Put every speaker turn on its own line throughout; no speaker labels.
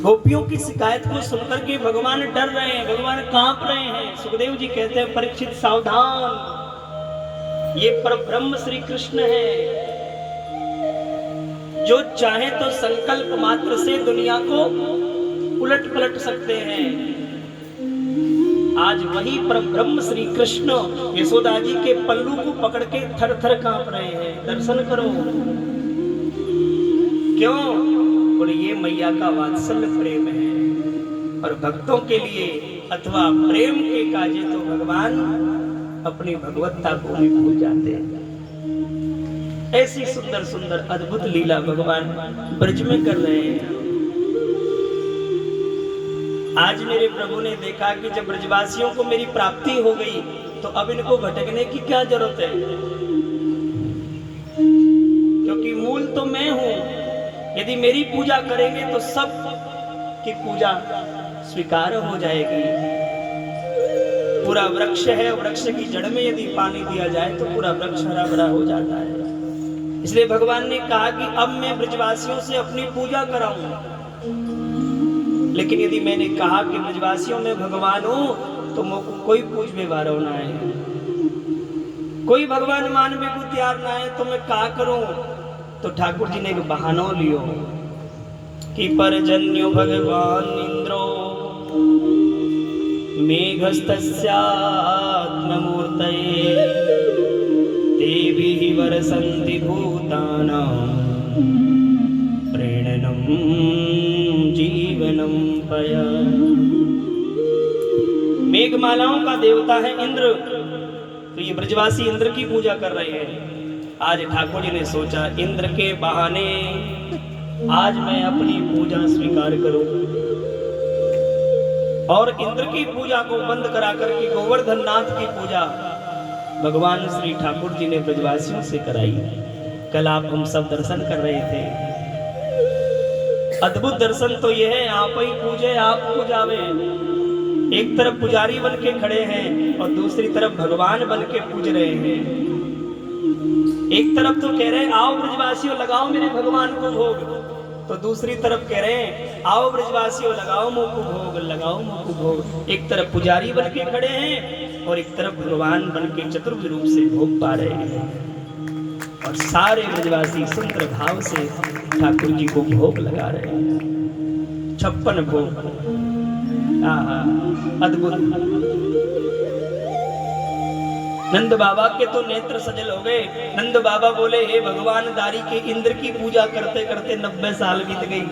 गोपियों की शिकायत को सुनकर के भगवान डर रहे हैं, भगवान कांप रहे हैं। सुखदेव जी कहते हैं परीक्षित सावधान, ये परब्रह्म श्री कृष्ण है, जो चाहे तो संकल्प मात्र से दुनिया को उलट पलट सकते हैं। आज वही परब्रह्म श्री कृष्ण यशोदा जी के पल्लू को पकड़ के थर थर कांप रहे हैं, दर्शन करो। क्यों? बोले ये मैया का वात्सल्य प्रेम है, और भक्तों के लिए अथवा प्रेम के काजे तो भगवान अपनी भगवत्ता को भी भूल जाते हैं। ऐसी सुंदर सुंदर अद्भुत लीला भगवान ब्रज में कर रहे हैं। आज मेरे प्रभु ने देखा कि जब ब्रजवासियों को मेरी प्राप्ति हो गई तो अब इनको भटकने की क्या जरूरत है, क्योंकि मूल तो मैं हूं। यदि मेरी पूजा करेंगे तो सब की पूजा स्वीकार हो जाएगी। पूरा वृक्ष है, वृक्ष की जड़ में यदि पानी दिया जाए तो पूरा वृक्ष हरा भरा हो जाता है। इसलिए भगवान ने कहा कि अब मैं ब्रजवासियों से अपनी पूजा कराऊंगा। लेकिन यदि मैंने कहा कि ब्रजवासियों में भगवान हूं तो मुझको कोई पूछ व्यवहार होना है, कोई भगवान मानने को तैयार ना है तो मैं क्या करूं? तो ठाकुर जी ने एक बहाना लियो कि परजन्यो भगवान इंद्रो मेघस्तस्यात्ममूर्तये देवी वरसन्ति भूतानां प्रेरणं जीवनं पय। मेघमालाओं का देवता है इंद्र, तो ये ब्रजवासी इंद्र की पूजा कर रहे हैं। आज ठाकुर जी ने सोचा इंद्र के बहाने आज मैं अपनी पूजा स्वीकार करूं, और इंद्र की पूजा को बंद करा करके गोवर्धन नाथ की पूजा भगवान श्री ठाकुर जी ने ब्रजवासियों से कराई। कल आप हम सब दर्शन कर रहे थे। अद्भुत दर्शन तो यह है, आप ही पूजे आप पूजावे। एक तरफ पुजारी बन के खड़े हैं और दूसरी तरफ भगवान बन के पूज रहे हैं। एक तरफ तो कह रहे हैं आओ ब्रजवासियों लगाओ मेरे भगवान को भोग, तो दूसरी तरफ कह रहे हैं आओ ब्रजवासियों लगाओ मुंह को भोग, लगाओ मुंह को भोग। एक तरफ पुजारी बन के खड़े हैं और एक तरफ भगवान बन के चतुर्भुज रूप से भोग पा रहे हैं। और सारे ब्रजवासी सुंदर भाव से ठाकुर जी को भोग लगा रहे हैं। 56 भोग, अद्भुत। नंद बाबा के तो नेत्र सजल हो गए। नंद बाबा बोले हे भगवान, दारी के इंद्र की पूजा करते करते 90 साल बीत गई,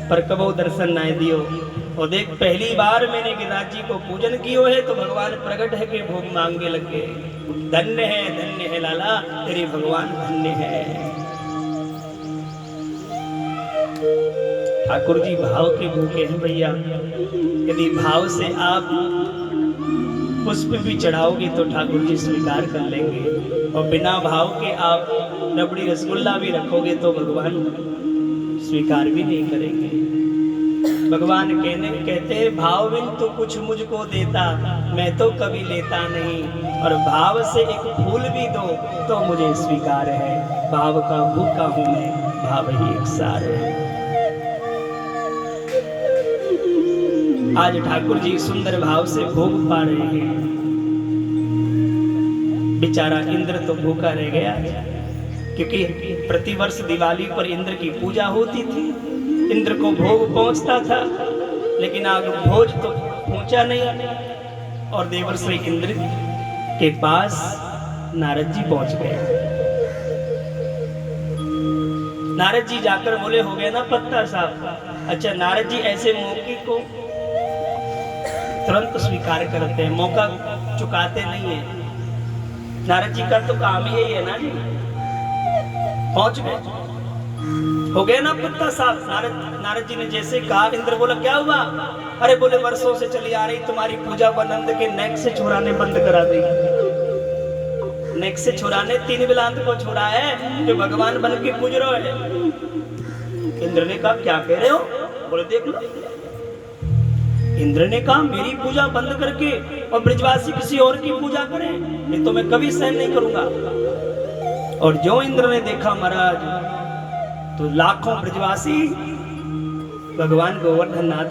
पर कबो दर्शन ना दियो। और देख पहली बार मैंने गिरिराज जी को पूजन कियो है तो भगवान प्रकट है के भोग मांगने लगे। धन्य है लाला, तेरे भगवान धन्य है। ठाकुर जी भाव के भूखे हैं भैया। यदि भाव से आप पुष्प भी चढ़ाओगे तो ठाकुर जी स्वीकार कर लेंगे, और बिना भाव के आप रबड़ी रसगुल्ला भी रखोगे तो भगवान स्वीकार भी नहीं करेंगे। भगवान कहते भाव बिन तो कुछ मुझको देता, मैं तो कभी लेता नहीं, और भाव से एक फूल भी दो तो मुझे स्वीकार है। भाव का भूखा हूं मैं, भाव ही एक सार है। आज ठाकुर जी सुंदर भाव से भोग पा रहे हैं। बेचारा इंद्र तो भूखा रह गया, क्योंकि प्रतिवर्ष दिवाली पर इंद्र की पूजा होती थी, इंद्र को भोग पहुंचता था, लेकिन आग भोज तो पहुंचा नहीं। और देवर्षि इंद्र के पास नारद जी पहुंच गए। नारद जी जाकर बोले हो गया ना पत्ता साफ। अच्छा, नारद जी ऐसे मौके को तुरंत स्वीकार करते हैं, मौका चुकाते नहीं है। नारद जी का तो काम ही है ना जी। पहुंच गए, हो गया ना पत्ता साफ। नारद जी ने जैसे कहा, इंद्र बोला क्या हुआ? अरे बोले वर्षों से चली आ रही तुम्हारी पूजा नंद के नेक से छुड़ाने बंद करा दी। नेक से छुड़ाने 3 बिलांत को छुड़ा है जो भगवान बन के पूज रहे है। इंद्र ने कहा क्या कह रहे हो? बोले देख लो। इंद्र ने कहा मेरी पूजा बंद करके और ब्रजवासी किसी और की पूजा करें, ये तो मैं कभी सहन नहीं करूंगा। और जो इंद्र ने देखा महाराज, तो लाखों ब्रजवासी भगवान गोवर्धन नाथ